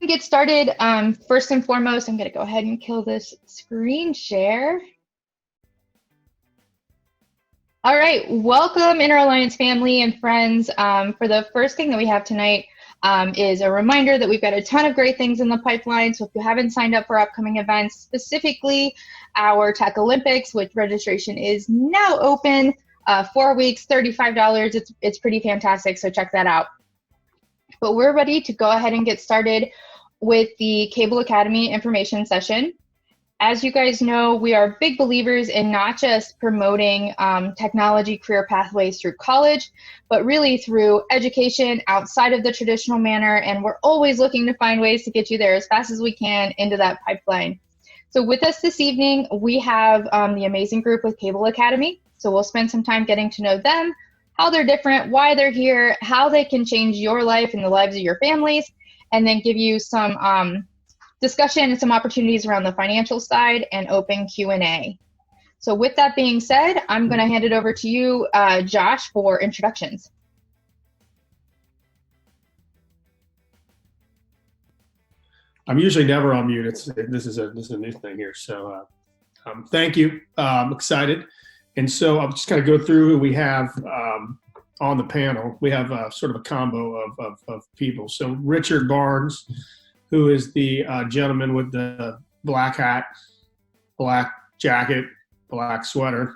Get started. First and foremost, I'm going to go ahead and kill this screen share. All right, welcome Inner Alliance family and friends. For the first thing that we have tonight is a reminder that we've got a ton of great things in the pipeline. So if you haven't signed up for upcoming events, specifically our Tech Olympics, which registration is now open, 4 weeks, $35. It's pretty fantastic, so check that out. But we're ready to go ahead and get started with the Kable Academy information session. As you guys know, we are big believers in not just promoting technology career pathways through college, but really through education outside of the traditional manner. And we're always looking to find ways to get you there as fast as we can into that pipeline. So with us this evening, we have the amazing group with Kable Academy. So we'll spend some time getting to know them, how they're different, why they're here, how they can change your life and the lives of your families, and then give you some discussion and some opportunities around the financial side and open Q&A. So with that being said, I'm going to hand it over to you, Josh, for introductions. I'm usually never on mute. This is a new thing here. So thank you. I'm excited. And so I'm just going to go through who we have on the panel. We have sort of a combo of people. So Richard Barnes, who is the gentleman with the black hat, black jacket, black sweater.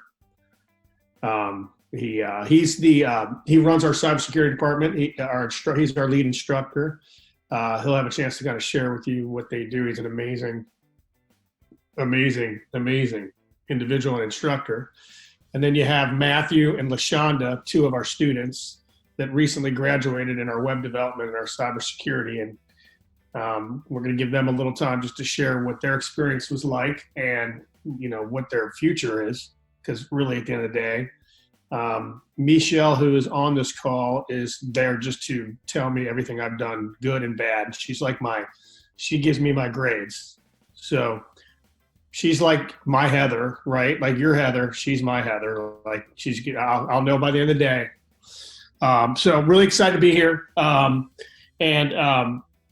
He runs our cybersecurity department. He's our lead instructor. He'll have a chance to kind of share with you what they do. He's an amazing individual and instructor. And then you have Matthew and LaShonda, two of our students that recently graduated in our web development and our cybersecurity. And we're going to give them a little time just to share what their experience was like and, you know, what their future is. Because really, at the end of the day, Michelle, who is on this call, is there just to tell me everything I've done, good and bad. She gives me my grades. So she's like my Heather, right? Like your Heather, she's my Heather. Like I'll know by the end of the day. So I'm really excited to be here.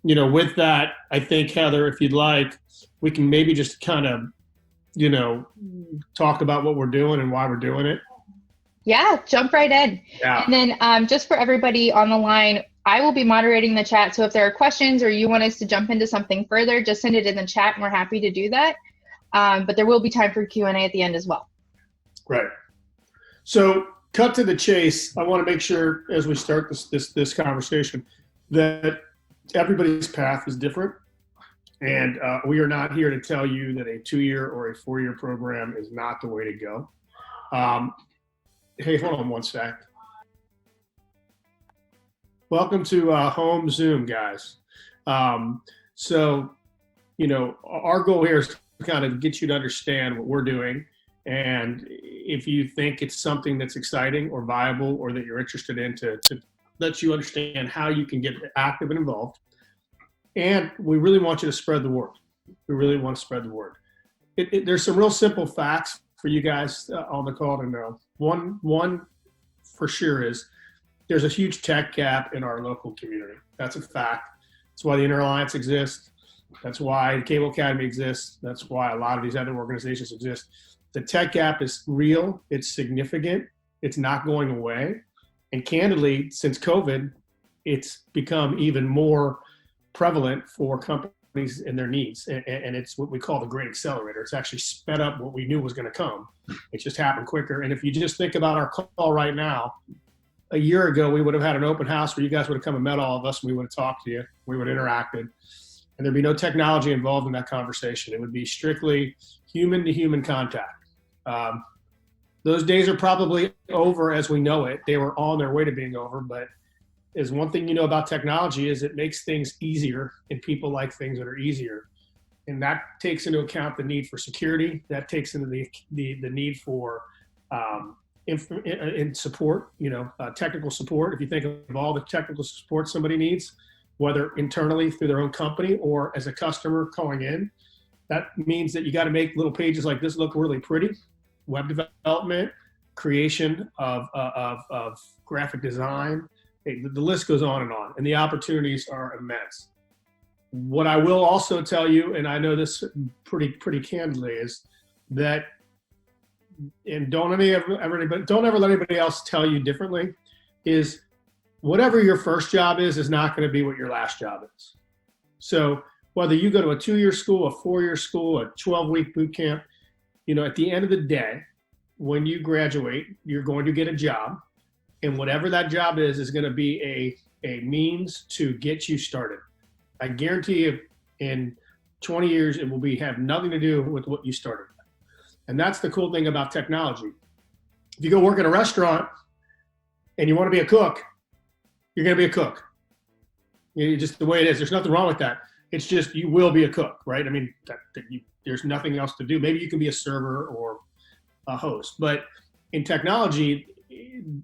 You know, with that, I think, Heather, if you'd like, we can maybe just kind of, you know, talk about what we're doing and why we're doing it. Yeah, jump right in. Yeah. And then just for everybody on the line, I will be moderating the chat. So if there are questions or you want us to jump into something further, just send it in the chat and we're happy to do that. But there will be time for Q&A at the end as well. Right. So cut to the chase. I want to make sure as we start this conversation that everybody's path is different. And we are not here to tell you that a 2-year or a 4-year program is not the way to go. Hey, hold on one sec. Welcome to home Zoom, guys. So, you know, our goal here is to kind of get you to understand what we're doing. And if you think it's something that's exciting or viable or that you're interested in, to let you understand how you can get active and involved. And we really want you to spread the word. We really want to spread the word. There's some real simple facts for you guys on the call to know. One for sure is there's a huge tech gap in our local community. That's a fact. That's why the Inner Alliance exists. That's why Kable Academy exists. That's why a lot of these other organizations exist. The tech gap is real. It's significant. It's not going away. And candidly, since COVID, it's become even more prevalent for companies and their needs. And it's what we call the great accelerator. It's actually sped up what we knew was going to come. It just happened quicker. And if you just think about our call right now, a year ago, we would have had an open house where you guys would have come and met all of us and we would have talked to you. We would have interacted. And there'd be no technology involved in that conversation. It would be strictly human-to-human contact. Those days are probably over as we know it. They were on their way to being over, but is one thing you know about technology is it makes things easier, and people like things that are easier. And that takes into account the need for security. That takes into the need for in support, you know, technical support. If you think of all the technical support somebody needs, whether internally through their own company or as a customer calling in, that means that you got to make little pages like this look really pretty. Web development, creation of graphic design. The list goes on, and the opportunities are immense. What I will also tell you, and I know this pretty candidly, is that, and don't ever let anybody else tell you differently, is whatever your first job is not going to be what your last job is. So whether you go to a 2-year school, a 4-year school, a 12-week boot camp, at the end of the day, when you graduate, you're going to get a job, and whatever that job is going to be a means to get you started. I guarantee you, in 20 years, it will have nothing to do with what you started. And that's the cool thing about technology. If you go work in a restaurant and you want to be a cook, you're going to be a cook. Just the way it is. There's nothing wrong with that. It's just you will be a cook, right? I mean, there's nothing else to do. Maybe you can be a server or a host. But in technology,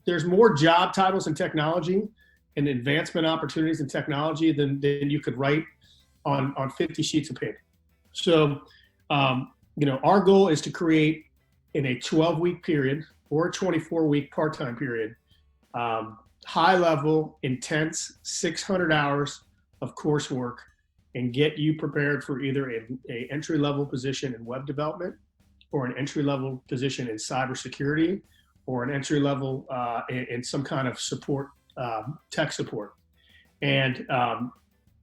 there's more job titles in technology and advancement opportunities in technology than you could write on 50 sheets of paper. So, our goal is to create in a 12-week period or a 24-week part-time period, high-level, intense 600 hours of coursework and get you prepared for either a entry-level position in web development or an entry-level position in cybersecurity or an entry-level in some kind of support, tech support. And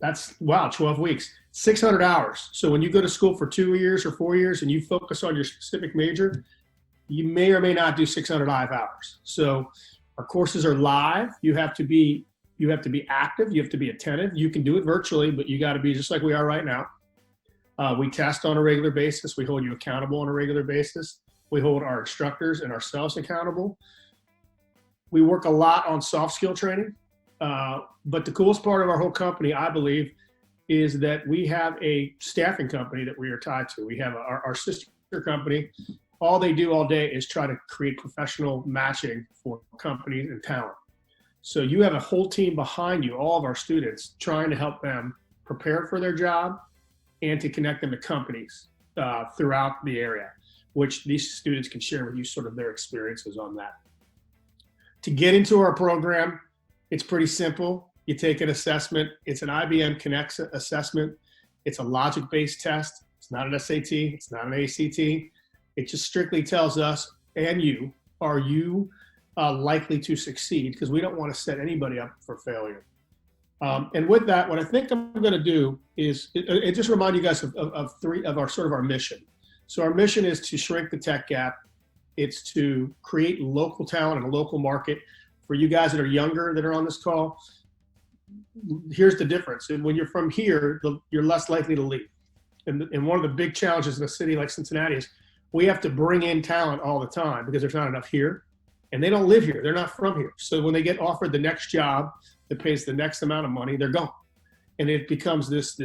that's, 12 weeks, 600 hours. So when you go to school for 2 years or 4 years and you focus on your specific major, you may or may not do 600 live hours. So our courses are live. You have to be active. You have to be attentive. You can do it virtually, but you got to be just like we are right now. We test on a regular basis. We hold you accountable on a regular basis. We hold our instructors and ourselves accountable. We work a lot on soft skill training. But the coolest part of our whole company, I believe, is that we have a staffing company that we are tied to. We have our sister company. All they do all day is try to create professional matching for companies and talent. So you have a whole team behind you, all of our students, trying to help them prepare for their job and to connect them to companies throughout the area, which these students can share with you sort of their experiences on that. To get into our program, it's pretty simple. You take an assessment. It's an IBM Connect assessment. It's a logic-based test. It's not an SAT. It's not an ACT. It just strictly tells us and you, are you likely to succeed? Because we don't want to set anybody up for failure. And with that, what I think I'm going to do is just remind you guys of three of our mission. So our mission is to shrink the tech gap. It's to create local talent in a local market. For you guys that are younger that are on this call, here's the difference. And when you're from here, you're less likely to leave. And one of the big challenges in a city like Cincinnati is we have to bring in talent all the time because there's not enough here. And they don't live here. They're not from here. So when they get offered the next job that pays the next amount of money, they're gone. And it becomes this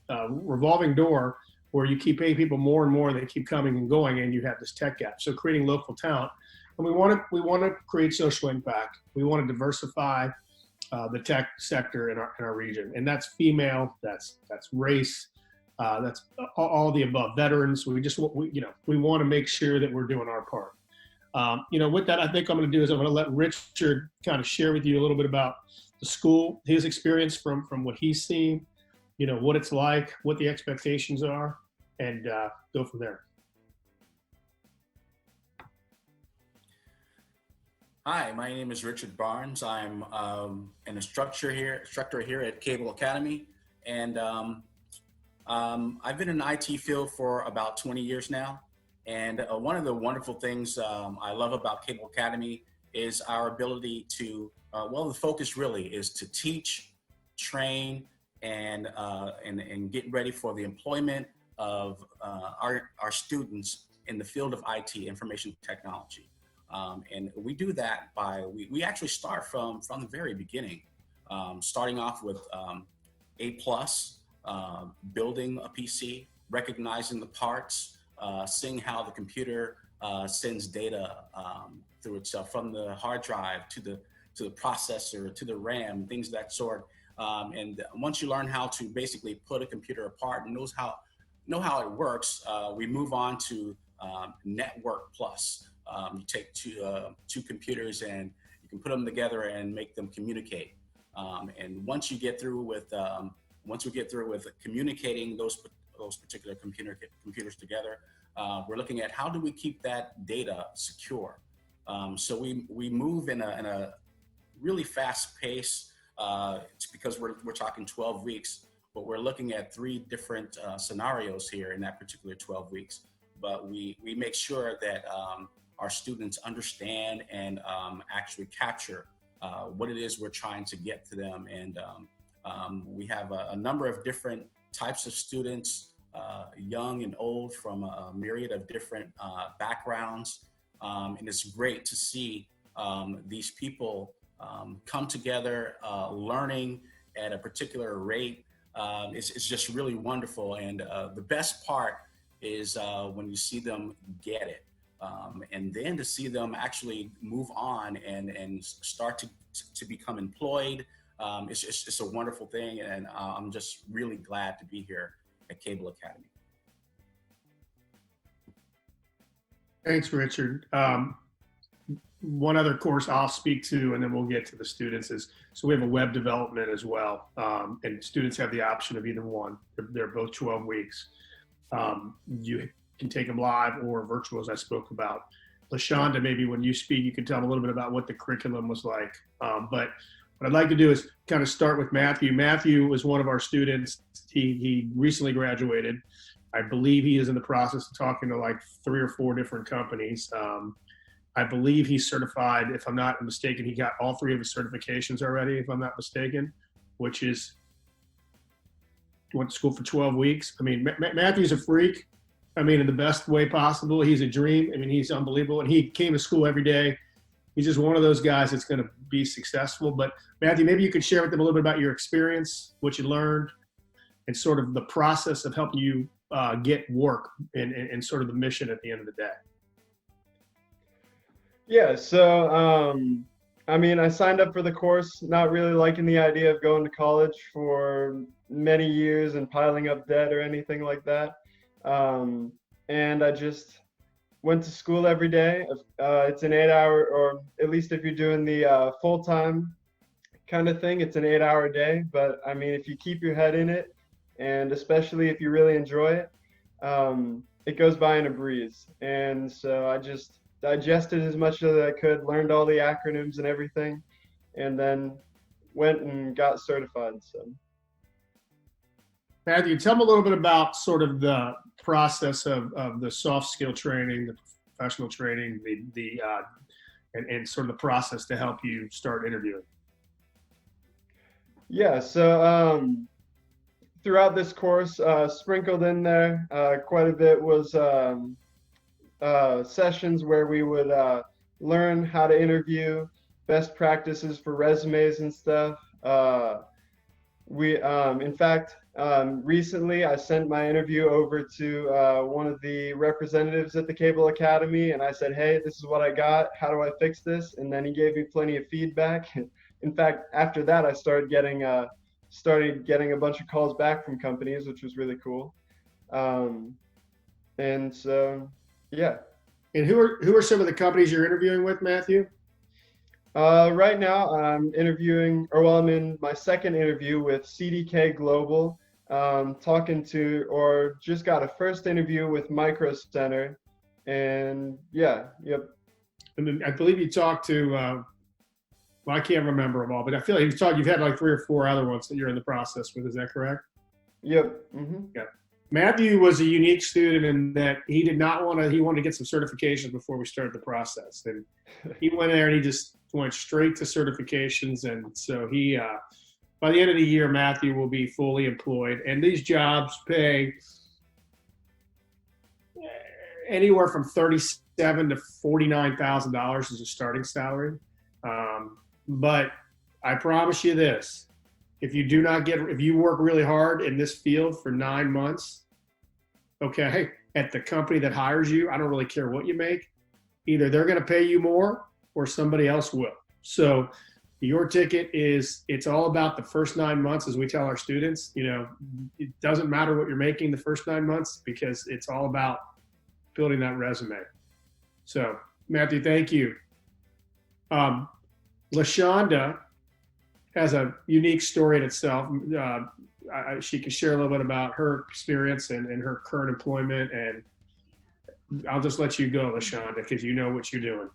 revolving door where you keep paying people more and more, and they keep coming and going, and you have this tech gap. So creating local talent. And we want to create social impact. We want to diversify the tech sector in our region, and that's female, that's race, that's all the above. Veterans. We want to make sure that we're doing our part. With that, I think I'm going to do is I'm going to let Richard kind of share with you a little bit about the school, his experience from what he's seen, what it's like, what the expectations are, and go from there. Hi, my name is Richard Barnes. I'm an instructor here at Kable Academy, and I've been in the IT field for about 20 years now. And one of the wonderful things I love about Kable Academy is our ability to, the focus really is to teach, train, and get ready for the employment of our students in the field of IT, information technology. And we do that by, we actually start from the very beginning, starting off with A+, building a PC, recognizing the parts, seeing how the computer sends data through itself from the hard drive to the processor, to the RAM, things of that sort. And once you learn how to basically put a computer apart and know how it works, we move on to Network Plus. You take two computers and you can put them together and make them communicate. And once you get through with once we get through with communicating those particular computers together, we're looking at how do we keep that data secure. So we move in a really fast pace. It's because we're talking 12 weeks, but we're looking at 3 different scenarios here in that particular 12 weeks. But we make sure that our students understand and actually capture what it is we're trying to get to them. And we have a number of different types of students, young and old, from a myriad of different backgrounds. And it's great to see these people come together, learning at a particular rate. It's just really wonderful. And the best part is when you see them get it. And then to see them actually move on and start to become employed. It's a wonderful thing. And I'm just really glad to be here at Kable Academy. Thanks, Richard. One other course I'll speak to, and then we'll get to the students, is so we have a web development as well. And students have the option of either one. They're both 12 weeks. You can take them live or virtual, as I spoke about. LaShonda, maybe when you speak, you can tell them a little bit about what the curriculum was like. But what I'd like to do is kind of start with Matthew. Matthew was one of our students. He recently graduated. I believe he is in the process of talking to like 3 or 4 different companies. I believe he's certified. If I'm not mistaken, he got all 3 of his certifications already, if I'm not mistaken, which is, went to school for 12 weeks. I mean, Matthew's a freak. I mean, in the best way possible. He's a dream. I mean, he's unbelievable. And he came to school every day. He's just one of those guys that's going to be successful. But Matthew, maybe you could share with them a little bit about your experience, what you learned, and sort of the process of helping you get work and sort of the mission at the end of the day. Yeah, so I mean, I signed up for the course, not really liking the idea of going to college for many years and piling up debt or anything like that. And I just went to school every day. It's an 8-hour, or at least if you're doing the full-time kind of thing, it's an 8-hour day. But I mean, if you keep your head in it, and especially if you really enjoy it, it goes by in a breeze. And so I just digested as much as I could, learned all the acronyms and everything, and then went and got certified. So, Matthew, tell me a little bit about sort of the process of the soft skill training, the professional training, and sort of the process to help you start interviewing. Yeah, so throughout this course, sprinkled in there quite a bit was sessions where we would learn how to interview, best practices for resumes and stuff. In fact, recently I sent my interview over to one of the representatives at the Kable Academy, and I said, hey, this is what I got. How do I fix this? And then he gave me plenty of feedback. In fact, after that, I started getting a bunch of calls back from companies, which was really cool. And so, yeah. And who are some of the companies you're interviewing with, Matthew? Right now, I'm I'm in my second interview with CDK Global, just got a first interview with Micro Center, and yeah, yep. And then I believe you talked to, well, I can't remember them all, but I feel like you've had like 3 or 4 other ones that you're in the process with. Is that correct? Yep. Mm-hmm. Yeah. Matthew was a unique student in that he wanted to get some certifications before we started the process. And he went there and he just went straight to certifications. And so he, by the end of the year, Matthew will be fully employed. And these jobs pay anywhere from $37,000 to $49,000 as a starting salary. But I promise you this. If you work really hard in this field for 9 months, okay, at the company that hires you, I don't really care what you make. Either they're going to pay you more or somebody else will. So your ticket it's all about the first 9 months, as we tell our students. It doesn't matter what you're making the first 9 months because it's all about building that resume. So Matthew, thank you. LaShonda has a unique story in itself. she can share a little bit about her experience and her current employment. And I'll just let you go, LaShonda, because you know what you're doing.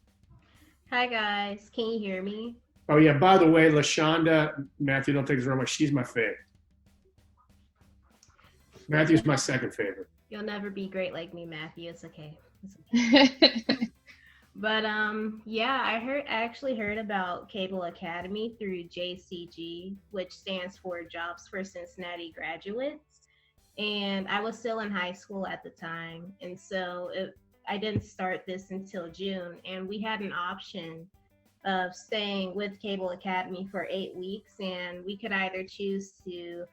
Hi guys, can you hear me? Oh yeah, by the way, LaShonda, Matthew, don't take this wrong, she's my favorite. Matthew's my second favorite. You'll never be great like me, Matthew. It's okay. It's okay. But yeah, I actually heard about Kable Academy through JCG, which stands for Jobs for Cincinnati Graduates. And I was still in high school at the time. And so I didn't start this until June. And we had an option of staying with Kable Academy for 8 weeks. And we could either choose to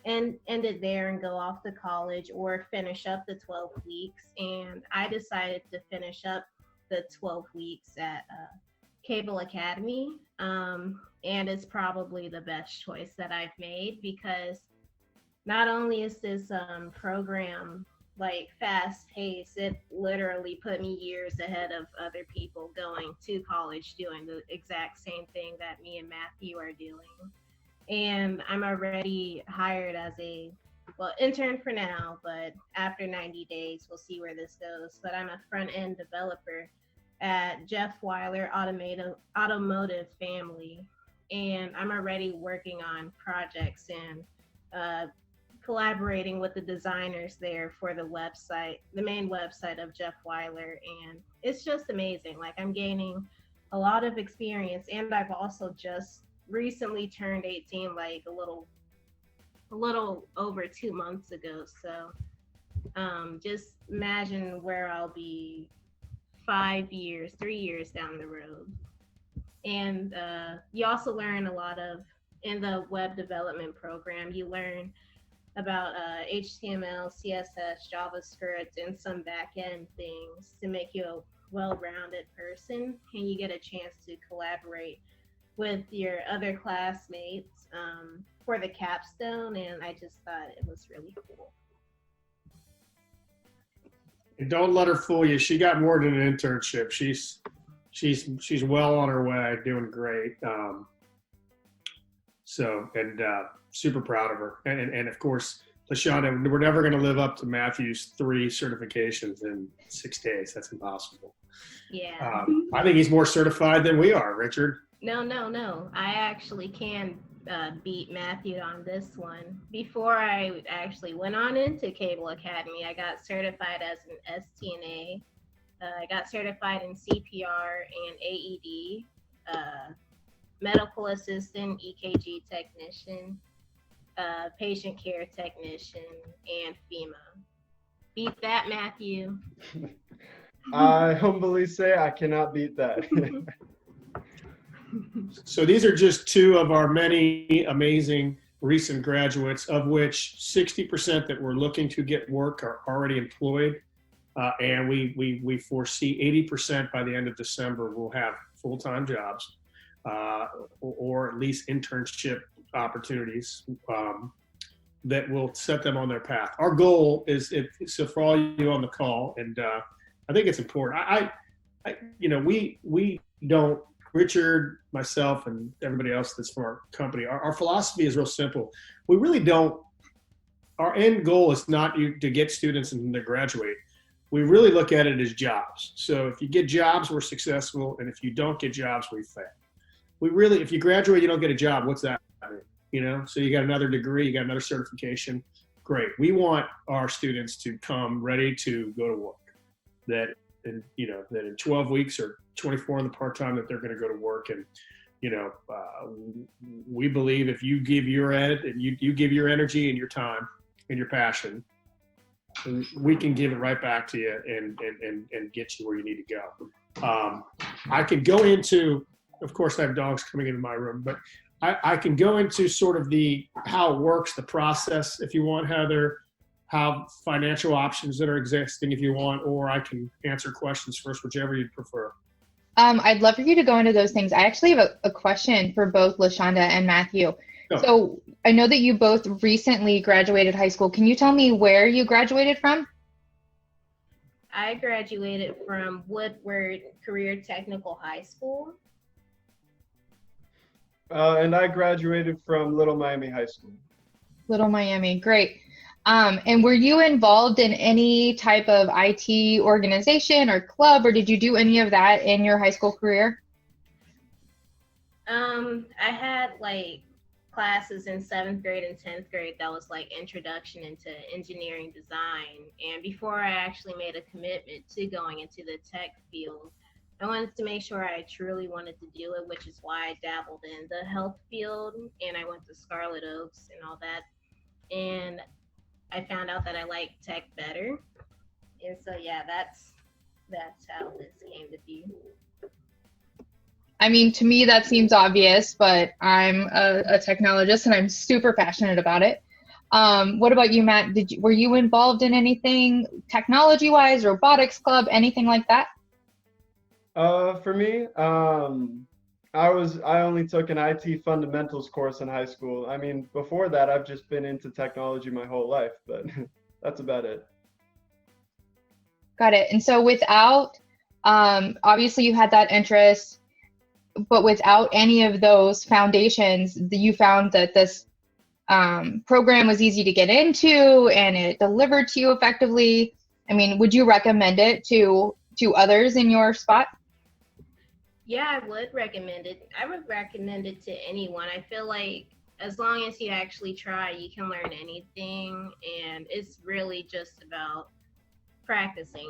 end it there and go off to college or finish up the 12 weeks. And I decided to finish up the 12 weeks at Kable Academy. And it's probably the best choice that I've made, because not only is this program like fast paced, it literally put me years ahead of other people going to college doing the exact same thing that me and Matthew are doing. And I'm already hired as a intern for now, but after 90 days, we'll see where this goes. But I'm a front-end developer at Jeff Weiler Automotive Family, and I'm already working on projects and collaborating with the designers there for the website, the main website of Jeff Weiler, and it's just amazing. Like, I'm gaining a lot of experience, and I've also just recently turned 18, like a little over 2 months ago. So just imagine where I'll be 3 years down the road. And you also learn a lot in the web development program, you learn about HTML, CSS, JavaScript, and some back-end things to make you a well-rounded person. And you get a chance to collaborate with your other classmates for the capstone, and I just thought it was really cool. And don't let her fool you. She got more than an internship. She's well on her way, doing great. Super proud of her. And of course, LaShonda, we're never going to live up to Matthew's 3 certifications in 6 days. That's impossible. Yeah. I think he's more certified than we are, Richard. No. I actually can beat Matthew on this one. Before I actually went on into Kable Academy, I got certified as an STNA. I got certified in CPR and AED, medical assistant, EKG technician, patient care technician, and FEMA. Beat that, Matthew. I humbly say I cannot beat that. So these are just 2 of our many amazing recent graduates, of which 60% that we're looking to get work are already employed. And we foresee 80% by the end of December will have full-time jobs or at least internship opportunities that will set them on their path. Our goal is, so for all you on the call, and I think it's important. We don't, Richard, myself, and everybody else that's from our company, our philosophy is real simple. We really don't, our end goal is not to get students and to graduate. We really look at it as jobs. So if you get jobs, we're successful. And if you don't get jobs, we fail. If you graduate, you don't get a job, what's that mean? So you got another degree, you got another certification. Great. We want our students to come ready to go to work. That in 12 weeks or 24 in the part-time that they're going to go to work. And, we believe if you give your you give your energy and your time and your passion, we can give it right back to you and get you where you need to go. I can go into, of course I have dogs coming into my room, but I can go into sort of how it works, the process, if you want, Heather, how financial options that are existing if you want, or I can answer questions first, whichever you'd prefer. I'd love for you to go into those things. I actually have a question for both LaShonda and Matthew. Oh. So I know that you both recently graduated high school. Can you tell me where you graduated from? I graduated from Woodward Career Technical High School. And I graduated from Little Miami High School. Little Miami, great. And were you involved in any type of IT organization or club, or did you do any of that in your high school career? I had like classes in 7th grade and 10th grade that was like introduction into engineering design. And before I actually made a commitment to going into the tech field, I wanted to make sure I truly wanted to do it, which is why I dabbled in the health field and I went to Scarlet Oaks and all that. And I found out that I like tech better. And so yeah, that's how this came to be. I mean, to me, that seems obvious, but I'm a technologist and I'm super passionate about it. What about you, Matt? Were you involved in anything technology-wise, robotics club, anything like that? For me, I only took an IT fundamentals course in high school. I mean, before that, I've just been into technology my whole life, but that's about it. Got it. And so without, obviously you had that interest, but without any of those foundations, you found that this program was easy to get into and it delivered to you effectively. I mean, would you recommend it to others in your spot? Yeah, I would recommend it. I would recommend it to anyone. I feel like as long as you actually try, you can learn anything, and it's really just about practicing.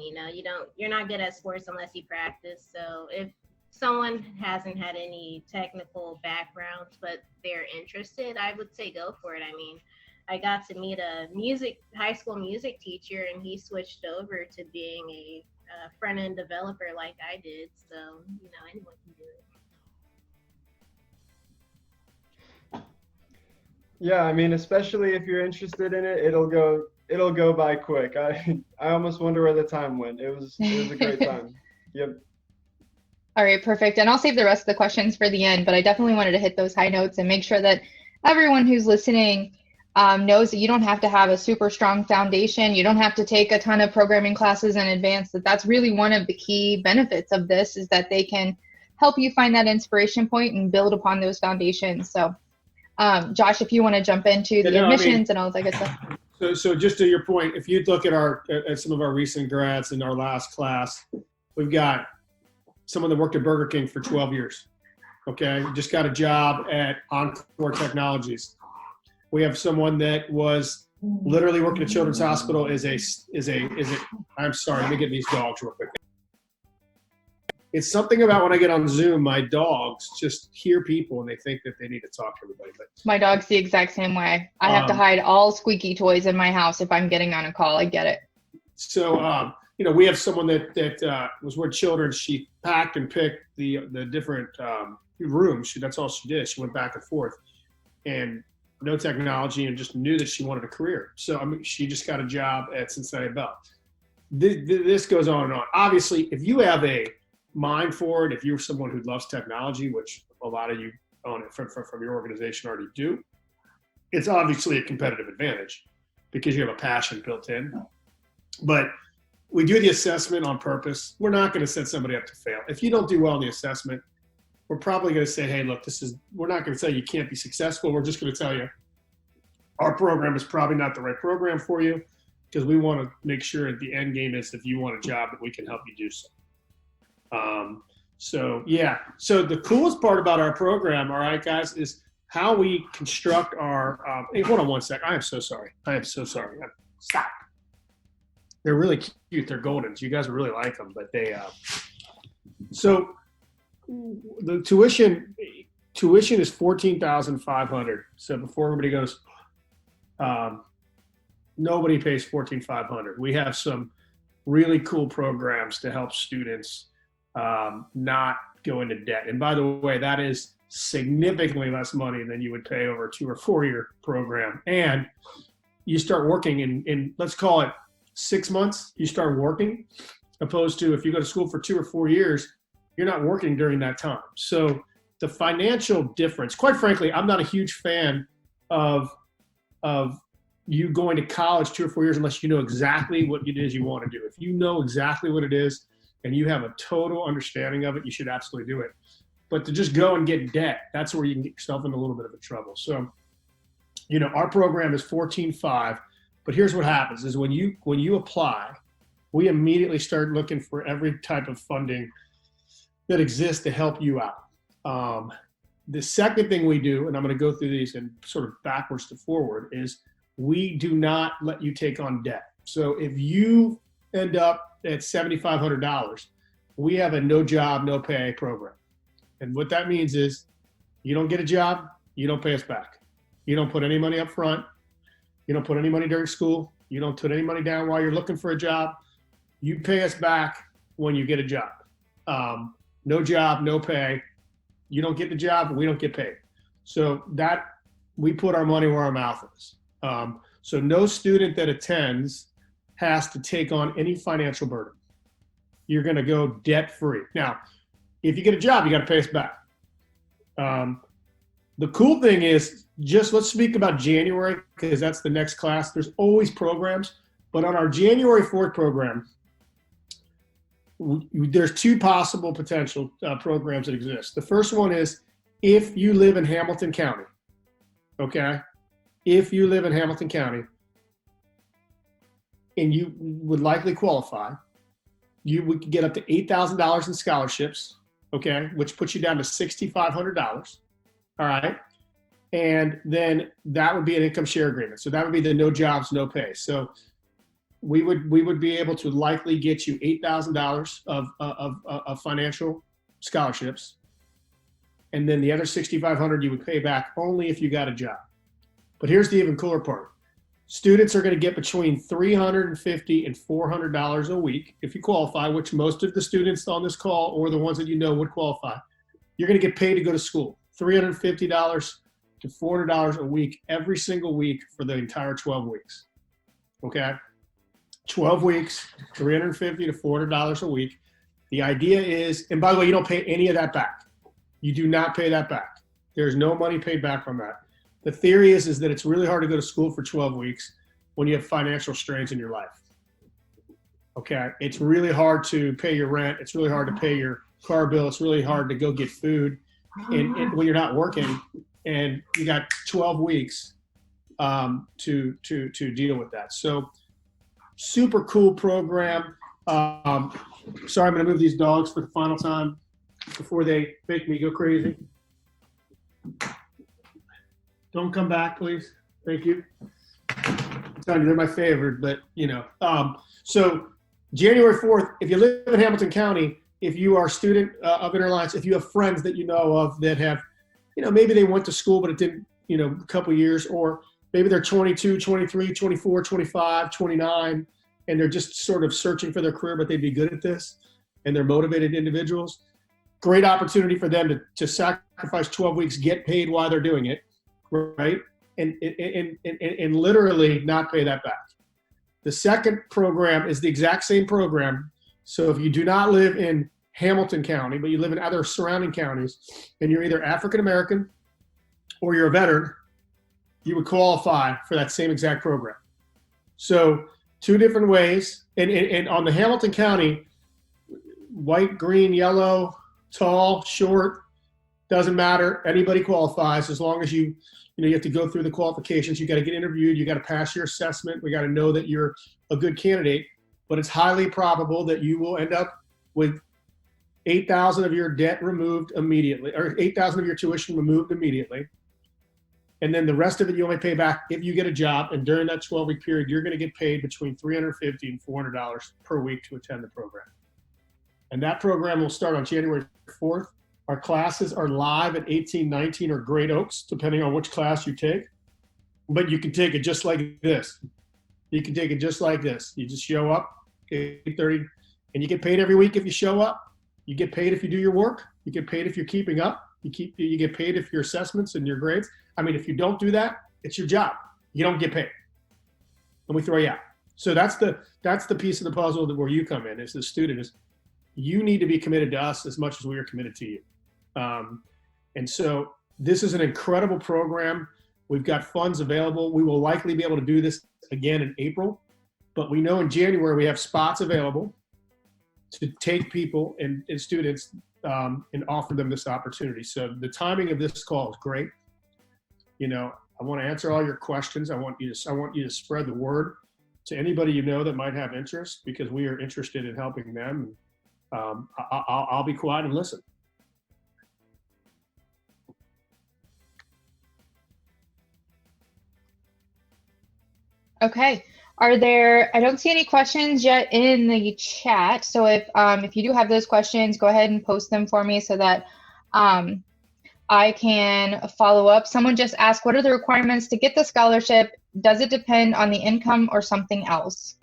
You're not good at sports unless you practice. So if someone hasn't had any technical backgrounds but they're interested, I would say go for it. I mean, I got to meet a high school music teacher, and he switched over to being a front-end developer like I did. So, anyone can do it. Yeah, I mean, especially if you're interested in it, it'll go by quick. I almost wonder where the time went. It was a great time. Yep. All right, perfect. And I'll save the rest of the questions for the end, but I definitely wanted to hit those high notes and make sure that everyone who's listening knows that you don't have to have a super strong foundation. You don't have to take a ton of programming classes in advance. That's really one of the key benefits of this, is that they can help you find that inspiration point and build upon those foundations. So, Josh, if you want to jump into the admissions and all that good stuff. So just to your point, if you look at some of our recent grads in our last class, we've got someone that worked at Burger King for 12 years. Okay, just got a job at Encore Technologies. We have someone that was literally working at Children's Hospital I'm sorry, let me get these dogs real quick. It's something about when I get on Zoom, my dogs just hear people and they think that they need to talk to everybody. But my dog's the exact same way. I have to hide all squeaky toys in my house if I'm getting on a call. I get it. So, we have someone that was with children. She packed and picked the different rooms. That's all she did. She went back and forth, and no technology, and just knew that she wanted a career. So she just got a job at Cincinnati Bell. This goes on and on. Obviously, if you have a mind for it, if you're someone who loves technology, which a lot of you on it from your organization already do, it's obviously a competitive advantage because you have a passion built in. But we do the assessment on purpose. We're not going to set somebody up to fail. If you don't do well in the assessment, we're probably going to say, hey, look, we're not going to tell you can't be successful. We're just going to tell you our program is probably not the right program for you, because we want to make sure at the end game is if you want a job that we can help you do so. So the coolest part about our program, all right, guys, is how we construct our, hey, hold on one sec. I am so sorry. Stop. They're really cute. They're Goldens. You guys would really like them, but so the tuition is $14,500. So before everybody goes, nobody pays $14,500. We have some really cool programs to help students not go into debt. And by the way, that is significantly less money than you would pay over a 2 or 4 year program. And you start working in let's call it 6 months, you start working, opposed to if you go to school for 2 or 4 years, you're not working during that time. So the financial difference, quite frankly, I'm not a huge fan of you going to college 2 or 4 years unless you know exactly what it is you want to do. If you know exactly what it is and you have a total understanding of it, you should absolutely do it. But to just go and get debt, that's where you can get yourself in a little bit of a trouble. So our program is 14.5, but here's what happens is when you apply, we immediately start looking for every type of funding that exists to help you out. The second thing we do, and I'm going to go through these and sort of backwards to forward, is we do not let you take on debt. So if you end up at $7,500, we have a no job, no pay program. And what that means is you don't get a job, you don't pay us back. You don't put any money up front. You don't put any money during school. You don't put any money down while you're looking for a job. You pay us back when you get a job. No job, no pay. You don't get the job, we don't get paid. So that we put our money where our mouth is. So no student that attends has to take on any financial burden. You're going to go debt free. Now, if you get a job, you got to pay us back. The cool thing is, just let's speak about January, because that's the next class. There's always programs, but on our January 4th program, there's two possible potential programs that exist. The first one is if you live in Hamilton County, okay? If you live in Hamilton County and you would likely qualify, you would get up to $8,000 in scholarships, okay, which puts you down to $6,500, all right? And then that would be an income share agreement. So that would be the no jobs, no pay. So we would be able to likely get you $8,000 of financial scholarships. And then the other $6,500 you would pay back only if you got a job. But here's the even cooler part. Students are going to get between $350 and $400 a week if you qualify, which most of the students on this call or the ones that you know would qualify. You're going to get paid to go to school, $350 to $400 a week every single week for the entire 12 weeks. Okay? 12 weeks, $350 to $400 a week. The idea is, and by the way, you don't pay any of that back. You do not pay that back. There's no money paid back from that. The theory is that it's really hard to go to school for 12 weeks when you have financial strains in your life. Okay? It's really hard to pay your rent. It's really hard to pay your car bill. It's really hard to go get food and when you're not working, and you got 12 weeks to deal with that. So super cool program. Sorry, I'm going to move these dogs for the final time before they make me go crazy. Don't come back, please. Thank you. They're my favorite, but so January 4th, if you live in Hamilton County, if you are a student of Interalliance, if you have friends that you know of that have, maybe they went to school, but it didn't, a couple years, or maybe they're 22, 23, 24, 25, 29, and they're just sort of searching for their career, but they'd be good at this, and they're motivated individuals. Great opportunity for them to sacrifice 12 weeks, get paid while they're doing it, right? And literally not pay that back. The second program is the exact same program. So if you do not live in Hamilton County, but you live in other surrounding counties, and you're either African American or you're a veteran, you would qualify for that same exact program. So two different ways. And on the Hamilton County, white, green, yellow, tall, short, doesn't matter. Anybody qualifies as long as you have to go through the qualifications. You got to get interviewed. You got to pass your assessment. We got to know that you're a good candidate. But it's highly probable that you will end up with $8,000 of your debt removed immediately, or $8,000 of your tuition removed immediately. And then the rest of it you only pay back if you get a job. And during that 12-week period, you're going to get paid between $350 and $400 per week to attend the program. And that program will start on January 4th. Our classes are live at 1819 or Great Oaks, depending on which class you take. But you can take it just like this. You can take it just like this. You just show up at 8:30, and you get paid every week if you show up. You get paid if you do your work. You get paid if you're keeping up. You get paid if your assessments and your grades. I mean, if you don't do that, it's your job. You don't get paid, and we throw you out. So that's the piece of the puzzle that where you come in as the student is. You need to be committed to us as much as we are committed to you. And so this is an incredible program. We've got funds available. We will likely be able to do this again in April, but we know in January we have spots available to take people and students and offer them this opportunity. So the timing of this call is great. I want to answer all your questions. I want you to spread the word to anybody you know that might have interest, because we are interested in helping them. I'll be quiet and listen. Okay. I don't see any questions yet in the chat. So if you do have those questions, go ahead and post them for me so that I can follow up. Someone just asked, what are the requirements to get the scholarship? Does it depend on the income or something else?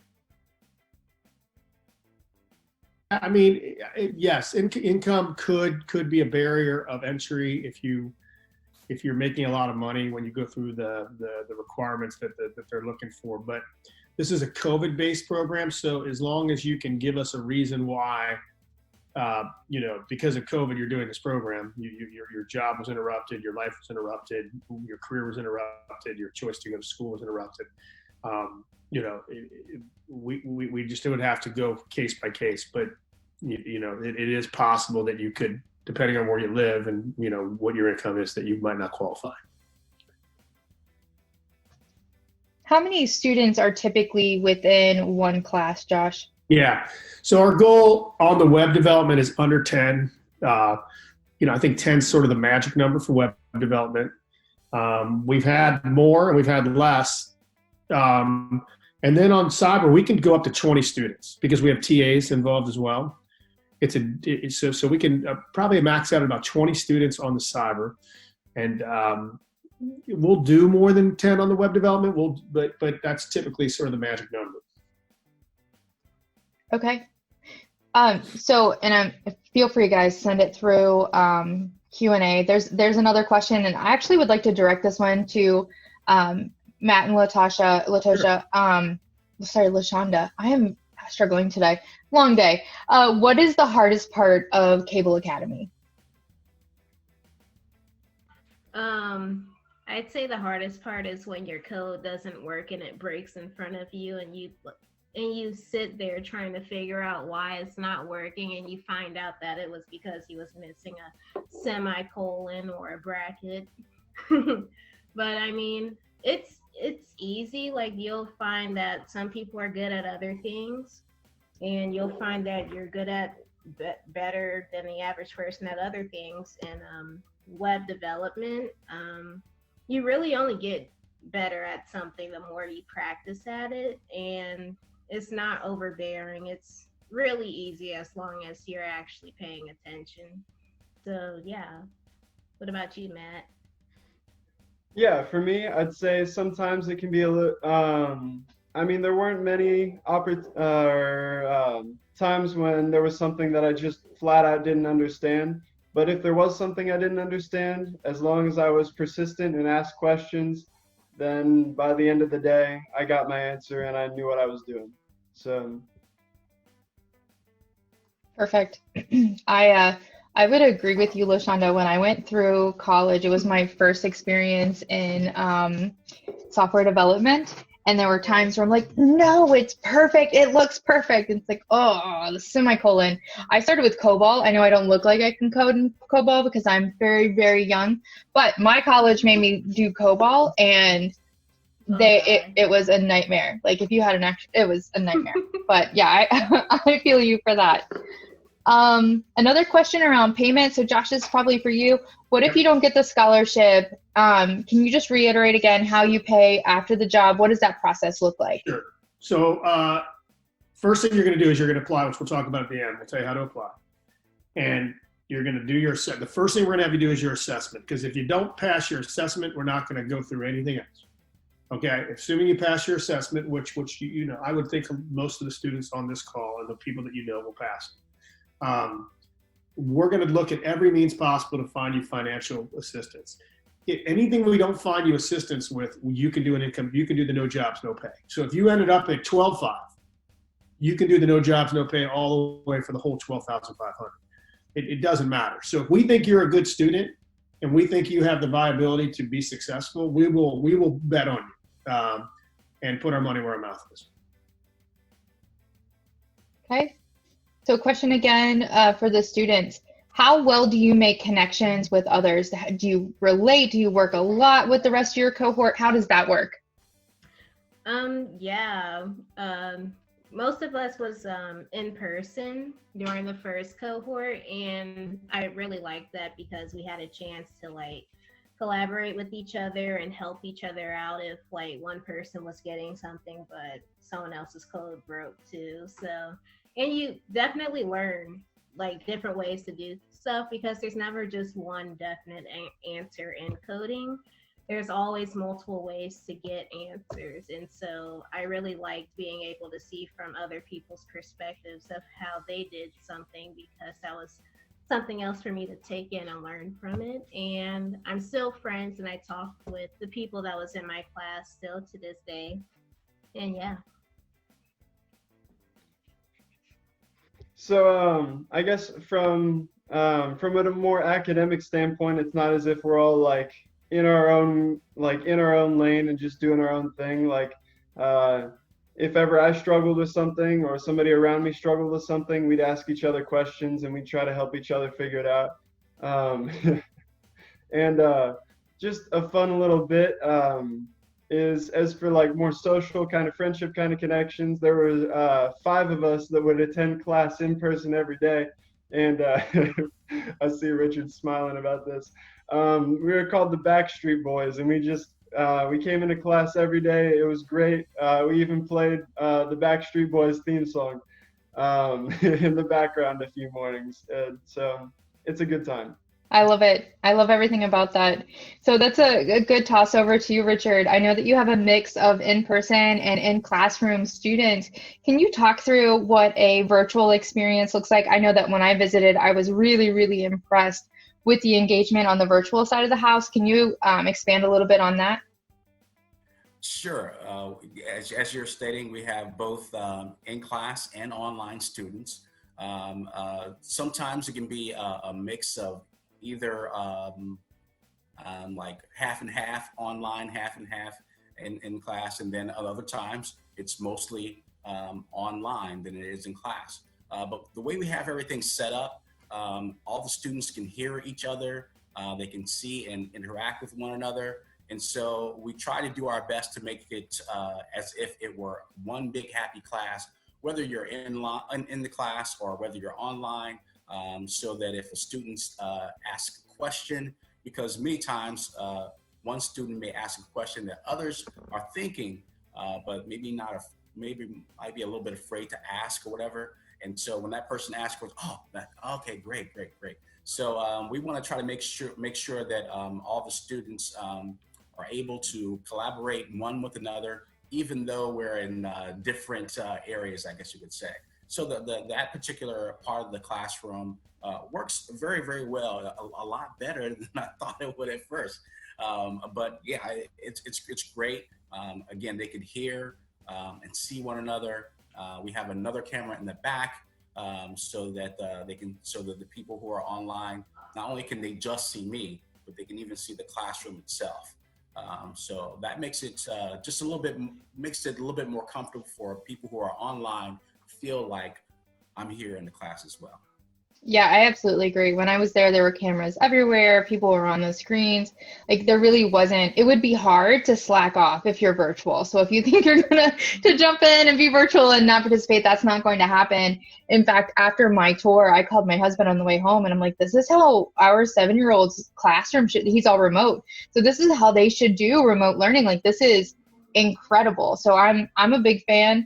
I mean, yes, income could be a barrier of entry if you're making a lot of money when you go through the requirements that they're looking for. But this is a COVID-based program, so as long as you can give us a reason why, because of COVID, you're doing this program, your job was interrupted, your life was interrupted, your career was interrupted, your choice to go to school was interrupted. We just would have to go case by case, but it is possible that you could, depending on where you live and what your income is, that you might not qualify. How many students are typically within one class, Josh? Yeah, so our goal on the web development is under 10. I think 10 is sort of the magic number for web development. We've had more and we've had less. And then on cyber, we can go up to 20 students because we have TAs involved as well. So we can probably max out about 20 students on the cyber, and we'll do more than 10 on the web development. But that's typically sort of the magic number. Okay. Feel free, guys, send it through Q&A. There's another question, and I actually would like to direct this one to Matt and Latosha. Lashonda. I am struggling today. Long day. What is the hardest part of Kable Academy? I'd say the hardest part is when your code doesn't work and it breaks in front of you, and you sit there trying to figure out why it's not working, and you find out that it was because you was missing a semicolon or a bracket. But I mean, it's easy. Like, you'll find that some people are good at other things, and you'll find that you're good at better than the average person at other things. And web development, you really only get better at something the more you practice at it, and it's not overbearing. It's really easy as long as you're actually paying attention. So yeah. What about you, Matt? Yeah, for me, I'd say sometimes it can be a little, there weren't many times when there was something that I just flat out didn't understand. But if there was something I didn't understand, as long as I was persistent and asked questions, then by the end of the day, I got my answer and I knew what I was doing. So. Perfect. I would agree with you, Lashonda. When I went through college, it was my first experience in software development. And there were times where I'm like, no, it's perfect. It looks perfect. And it's like, oh, the semicolon. I started with COBOL. I know I don't look like I can code in COBOL because I'm very, very young. But my college made me do COBOL, and it was a nightmare. Like, if you had it was a nightmare. But yeah, I feel you for that. Another question around payment. So Josh, this is probably for you. What if you don't get the scholarship? Can you just reiterate again how you pay after the job? What does that process look like? Sure. So first thing you're going to do is you're going to apply, which we'll talk about at the end. We'll tell you how to apply. And you're going to do the first thing we're going to have you do is your assessment. Because if you don't pass your assessment, we're not going to go through anything else. Okay, assuming you pass your assessment, which I would think most of the students on this call and the people that will pass. We're going to look at every means possible to find you financial assistance. Anything we don't find you assistance with, you can do you can do the no jobs, no pay. So if you ended up at 12.5, you can do the no jobs, no pay all the way for the whole 12,500. It doesn't matter. So if we think you're a good student and we think you have the viability to be successful, we will bet on you and put our money where our mouth is. Okay. So question again for the students. How well do you make connections with others? Do you relate? Do you work a lot with the rest of your cohort? How does that work? Yeah. Most of us was in person during the first cohort, and I really liked that because we had a chance to like collaborate with each other and help each other out if like one person was getting something but someone else's code broke too. So, and you definitely learn like different ways to do stuff because there's never just one definite answer in coding. There's always multiple ways to get answers. And so I really liked being able to see from other people's perspectives of how they did something because that was something else for me to take in and learn from it. And I'm still friends and I talk with the people that was in my class still to this day. And yeah. So I guess from a more academic standpoint, it's not as if we're all like in our own lane and just doing our own thing. Like if ever I struggled with something or somebody around me struggled with something, we'd ask each other questions and we'd try to help each other figure it out. Um, and just a fun little bit is as for like more social kind of friendship kind of connections, there were 5 of us that would attend class in person every day. And I see Richard smiling about this. We were called the Backstreet Boys, and we came into class every day. It was great. We even played the Backstreet Boys theme song in the background a few mornings. So it's a good time. I love it. I love everything about that. So that's a good toss over to you, Richard. I know that you have a mix of in-person and in-classroom students. Can you talk through what a virtual experience looks like? I know that when I visited, I was really, really impressed with the engagement on the virtual side of the house. Can you expand a little bit on that? Sure. As you're stating, we have both in-class and online students. Sometimes it can be a mix of either like half and half online, half and half in class, and then at other times it's mostly online than it is in class. But the way we have everything set up, all the students can hear each other, they can see and interact with one another. And so we try to do our best to make it as if it were one big happy class, whether you're in the class or whether you're online, so that if a student asks a question, because many times one student may ask a question that others are thinking, but maybe might be a little bit afraid to ask or whatever. And so when that person asks, okay, great. So we want to try to make sure that all the students are able to collaborate one with another, even though we're in different areas, I guess you could say. So that particular part of the classroom works very, very well, a lot better than I thought it would at first. But yeah, it's great. Again, they can hear and see one another. We have another camera in the back so that the people who are online, not only can they just see me, but they can even see the classroom itself. So that makes it makes it a little bit more comfortable for people who are online, feel like I'm here in the class as well. Yeah, I absolutely agree. When I was there were cameras everywhere. People were on the screens. Like there really wasn't, it would be hard to slack off if you're virtual. So if you think you're gonna to jump in and be virtual and not participate, that's not going to happen. In fact, after my tour, I called my husband on the way home and I'm like, this is how our 7-year-old's classroom should, he's all remote. So this is how they should do remote learning. Like this is incredible. So I'm a big fan.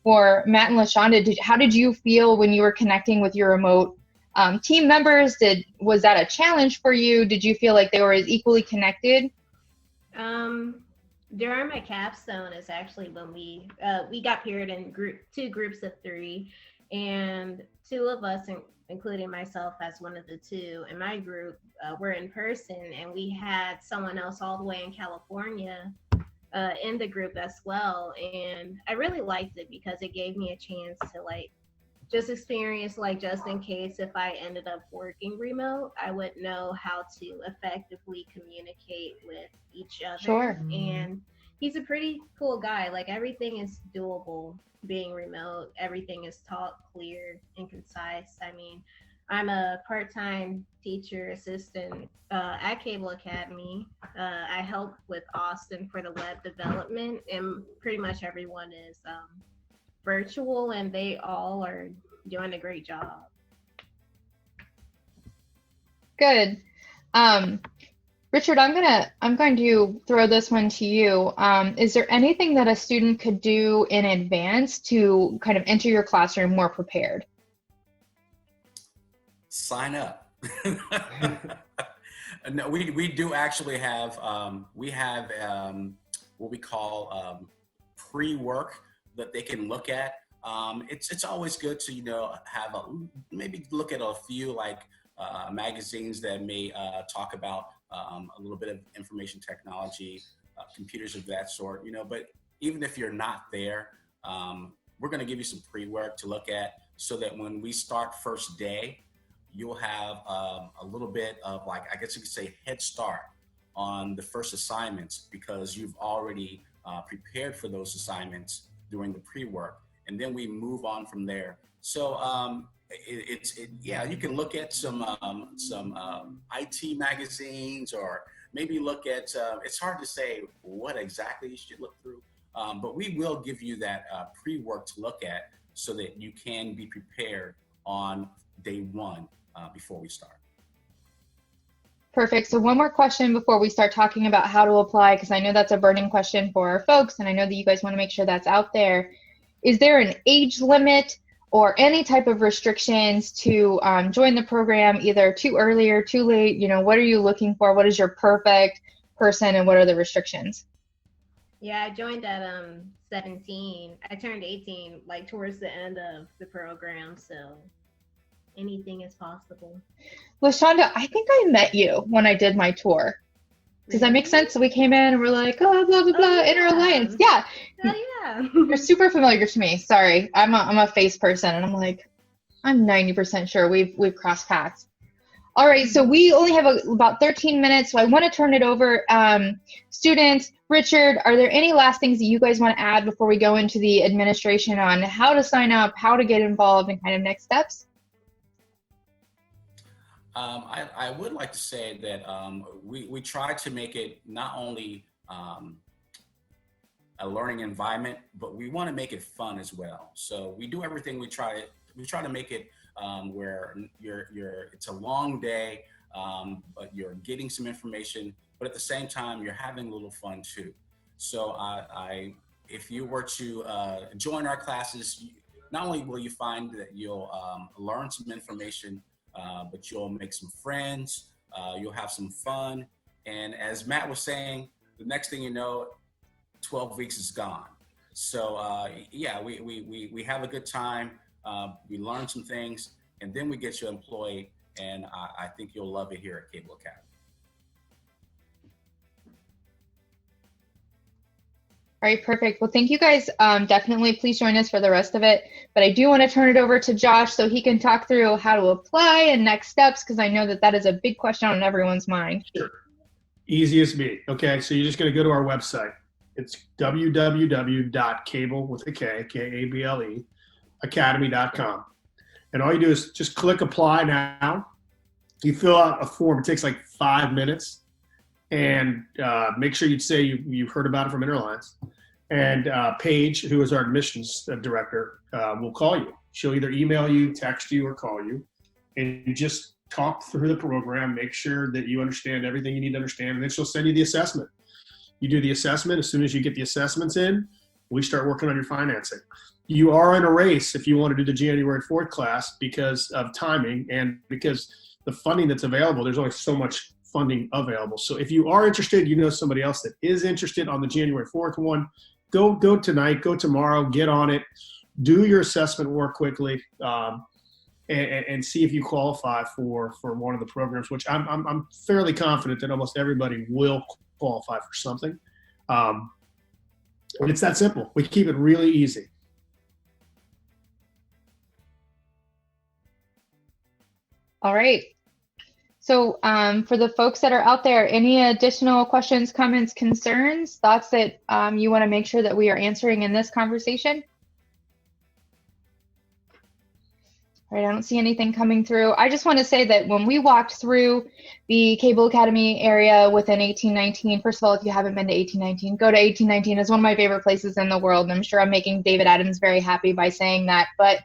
For Matt and LaShonda, how did you feel when you were connecting with your remote team members? Was that a challenge for you? Did you feel like they were as equally connected? During my capstone is actually when we got paired in two groups of 3, and 2 of us, including myself as one of the 2 in my group, were in person, and we had someone else all the way in California in the group as well. And I really liked it because it gave me a chance to like just experience, like just in case if I ended up working remote, I would know how to effectively communicate with each other. Sure. And he's a pretty cool guy. Like everything is doable being remote. Everything is taught clear and concise. I mean, I'm a part-time teacher assistant at Kable Academy. I help with Austin for the web development, and pretty much everyone is virtual, and they all are doing a great job. Good. Richard, I'm going to throw this one to you. Is there anything that a student could do in advance to kind of enter your classroom more prepared? Sign up. No, we do actually have what we call pre-work that they can look at. It's always good to have maybe look at a few magazines that may talk about a little bit of information technology, computers of that sort. But even if you're not there, we're going to give you some pre-work to look at so that when we start first day, you'll have a little bit of I guess you could say head start on the first assignments because you've already prepared for those assignments during the pre-work, and then we move on from there. So you can look at some IT magazines, or maybe look at it's hard to say what exactly you should look through, but we will give you that pre-work to look at so that you can be prepared on day one before we start. Perfect. So one more question before we start talking about how to apply, because I know that's a burning question for our folks, and I know that you guys want to make sure that's out there. Is there an age limit or any type of restrictions to join the program, either too early or too late? What are you looking for? What is your perfect person, and what are the restrictions? Yeah, I joined at 17. I turned 18 towards the end of the program, so anything is possible. LaShonda, I think I met you when I did my tour. Does that make sense? So we came in and we're like, oh, blah, blah, blah, Inner Alliance. Yeah. Oh, yeah. You're super familiar to me. Sorry. I'm a face person, and I'm like, I'm 90% sure we've crossed paths. All right. So we only have about 13 minutes. So I want to turn it over. Students, Richard, are there any last things that you guys want to add before we go into the administration on how to sign up, how to get involved, and kind of next steps? I would like to say that we try to make it not only a learning environment, but we want to make it fun as well. So we do everything. We try to make it where it's a long day, but you're getting some information, but at the same time you're having a little fun too. So if you were to join our classes, not only will you find that you'll learn some information, but you'll make some friends, you'll have some fun. And as Matt was saying, the next thing you know, 12 weeks is gone. So we have a good time, we learn some things, and then we get you employed, and I think you'll love it here at Kable Academy. All right, perfect. Well, thank you guys. Definitely please join us for the rest of it. But I do want to turn it over to Josh so he can talk through how to apply and next steps, because I know that is a big question on everyone's mind. Sure. Easy as me. Okay, so you're just going to go to our website. It's www.kable with a K, K-A-B-L-E, academy.com. And all you do is just click apply now. You fill out a form. It takes 5 minutes. And make sure you say you've heard about it from Inner Alliance. And Paige, who is our admissions director, will call you. She'll either email you, text you, or call you. And you just talk through the program, make sure that you understand everything you need to understand, and then she'll send you the assessment. You do the assessment. As soon as you get the assessments in, we start working on your financing. You are in a race if you want to do the January 4th class because of timing and because the funding that's available, there's only so much funding available. So if you are interested, somebody else that is interested on the January 4th one, go tonight, go tomorrow, get on it, do your assessment work quickly, and see if you qualify for one of the programs, which I'm fairly confident that almost everybody will qualify for something. And it's that simple. We keep it really easy. All right. So for the folks that are out there, any additional questions, comments, concerns, thoughts that you want to make sure that we are answering in this conversation? All right, I don't see anything coming through. I just want to say that when we walked through the Kable Academy area within 1819, first of all, if you haven't been to 1819, go to 1819. It's one of my favorite places in the world, and I'm sure I'm making David Adams very happy by saying that. But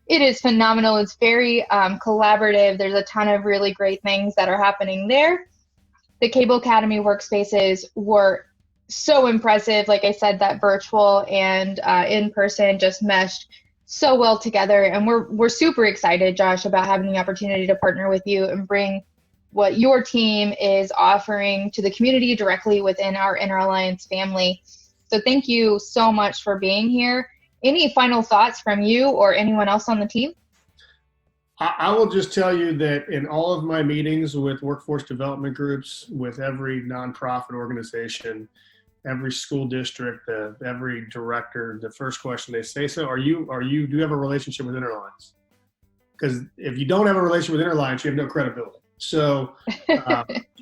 it is phenomenal. It's very collaborative. There's a ton of really great things that are happening there. The Kable Academy workspaces were so impressive. Like I said, that virtual and in person just meshed so well together, and we're super excited, Josh, about having the opportunity to partner with you and bring what your team is offering to the community directly within our Inner Alliance family. So thank you so much for being here. Any final thoughts from you or anyone else on the team? I will just tell you that in all of my meetings with workforce development groups, with every nonprofit organization, every school district, every director, the first question they say, so do you have a relationship with Inner Alliance? Because if you don't have a relationship with Inner Alliance, you have no credibility. So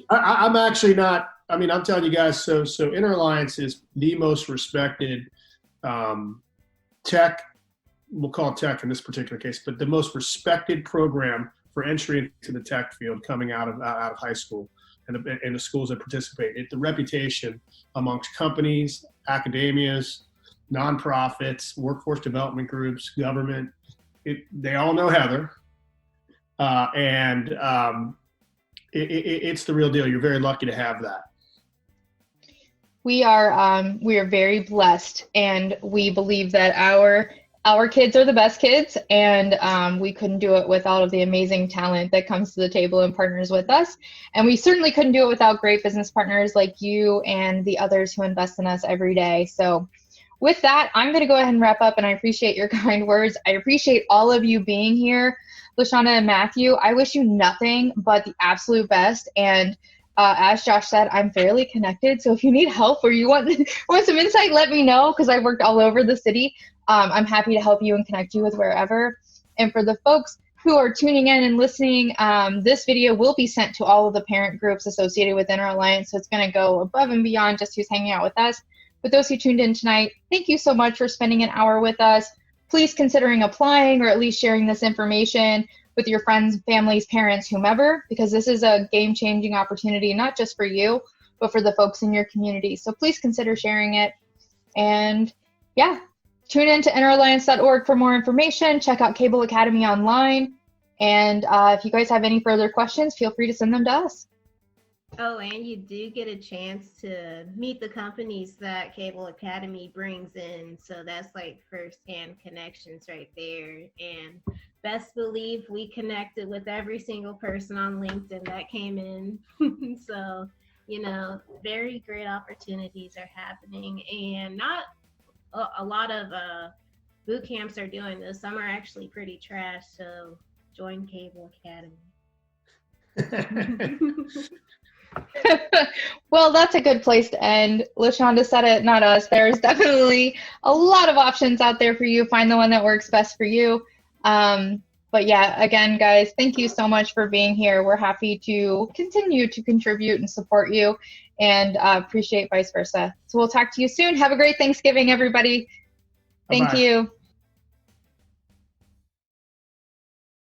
I'm actually not, I'm telling you guys, so Inner Alliance is the most respected tech, we'll call it tech in this particular case, but the most respected program for entry into the tech field coming out of high school. And the schools that participate. The reputation amongst companies, academias, nonprofits, workforce development groups, government, they all know Heather. It's the real deal. You're very lucky to have that. We are very blessed, and we believe that our kids are the best kids, and we couldn't do it with all of the amazing talent that comes to the table and partners with us. And we certainly couldn't do it without great business partners like you and the others who invest in us every day. So with that, I'm going to go ahead and wrap up, and I appreciate your kind words. I appreciate all of you being here. LaShonda and Matthew, I wish you nothing but the absolute best. And as Josh said, I'm fairly connected. So if you need help or you want some insight, let me know, because I've worked all over the city. I'm happy to help you and connect you with wherever. And for the folks who are tuning in and listening, this video will be sent to all of the parent groups associated with Inner Alliance. So it's going to go above and beyond just who's hanging out with us. But those who tuned in tonight, thank you so much for spending an hour with us. Please considering applying, or at least sharing this information with your friends, families, parents, whomever, because this is a game-changing opportunity, not just for you, but for the folks in your community. So please consider sharing it. And yeah, tune in to inneralliance.org for more information. Check out Kable Academy online. And if you guys have any further questions, feel free to send them to us. Oh, and you do get a chance to meet the companies that Kable Academy brings in. So that's like firsthand connections right there. And best believe we connected with every single person on LinkedIn that came in. So, very great opportunities are happening. And not a lot of boot camps are doing this. Some are actually pretty trash. So join Kable Academy. Well, that's a good place to end. LaShonda said it, not us. There's definitely a lot of options out there for you. Find the one that works best for you. But yeah, again, guys, thank you so much for being here. We're happy to continue to contribute and support you, and appreciate vice versa. So we'll talk to you soon. Have a great Thanksgiving, everybody. Thank Bye-bye. you.